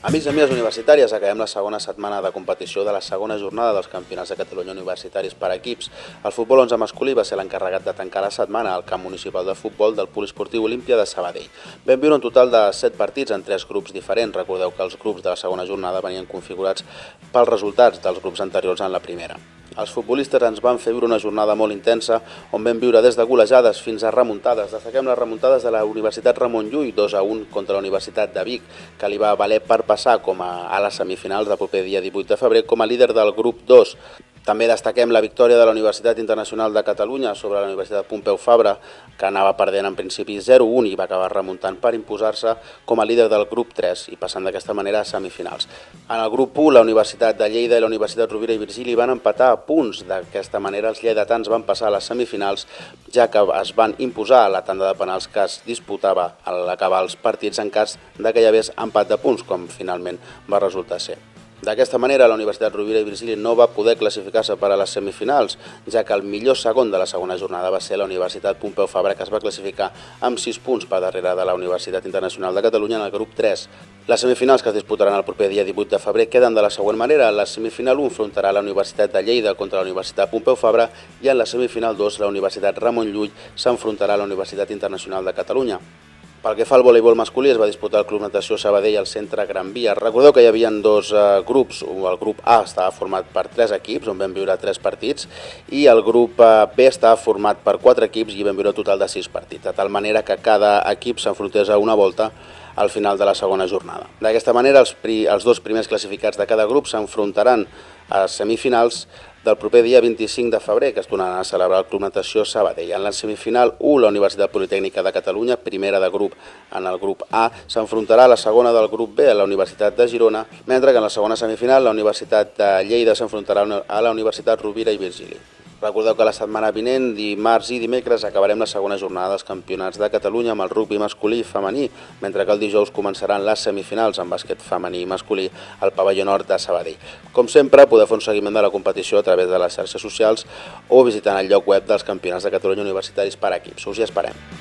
Amics i amigues universitàries, acabem la segona setmana de competició de la segona jornada dels Campionats de Catalunya Universitaris per equips. El futbol 11 masculí va ser l'encarregat de tancar la setmana al camp municipal de futbol del Poliesportiu Olímpia de Sabadell. Vam viure un total de 7 partits en 3 grups diferents. Recordeu que els grups de la segona jornada venien configurats pels resultats dels grups anteriors en la primera. Els futbolistes ens van fer viure una jornada molt intensa on vam viure des de golejades fins a remuntades. Destaquem les remuntades de la Universitat Ramon Llull 2-1 contra la Universitat de Vic, que li va valer per passar a les semifinals del proper dia 18 de febrer com a líder del grup 2. També destaquem la victòria de la Universitat Internacional de Catalunya sobre la Universitat Pompeu Fabra, que anava perdent en principi 0-1 i va acabar remuntant per imposar-se com a líder del grup 3 i passant d'aquesta manera a semifinals. En el grup 1, la Universitat de Lleida i la Universitat Rovira i Virgili van empatar a punts. D'aquesta manera, els lleidatans van passar a les semifinals, ja que es van imposar a la tanda de penals que es disputava a l'acabar els partits en cas que hi hagués empat de punts, com finalment va resultar ser. D'aquesta manera, la Universitat Rovira i Virgili no va poder classificar-se per a les semifinals, ja que el millor segon de la segona jornada va ser la Universitat Pompeu Fabra, que es va classificar amb 6 punts per darrere de la Universitat Internacional de Catalunya en el grup 3. Les semifinals que es disputaran el proper dia 18 de febrer queden de la següent manera. La semifinal 1 enfrontarà la Universitat de Lleida contra la Universitat Pompeu Fabra i en la semifinal 2 la Universitat Ramon Llull s'enfrontarà a la Universitat Internacional de Catalunya. Pel que fa al voleibol masculí, es va disputar el Club Natació Sabadell al centre Gran Via. Recordeu que hi havia dos grups. El grup A estava format per 3 equips, on vam viure 3 partits, i el grup B estava format per 4 equips i vam viure un total de 6 partits, de tal manera que cada equip s'enfrontés a una volta al final de la segona jornada. D'aquesta manera, els 2 primers classificats de cada grup s'enfrontaran a semifinals del proper dia 25 de febrer, que es donaran a celebrar el Club Natació Sabadell. En la semifinal 1, la Universitat Politècnica de Catalunya, primera de grup en el grup A, s'enfrontarà a la segona del grup B, a la Universitat de Girona, mentre que en la segona semifinal la Universitat de Lleida s'enfrontarà a la Universitat Rovira i Virgili. Recordeu que la setmana vinent, dimarts i dimecres, acabarem la segona jornada dels Campionats de Catalunya amb el rugbi masculí i femení, mentre que el dijous començaran les semifinals en bàsquet femení i masculí al pavelló nord de Sabadell. Com sempre, podeu fer un seguiment de la competició a través de les xarxes socials o visitant el lloc web dels Campionats de Catalunya Universitaris per equips. Us hi esperem.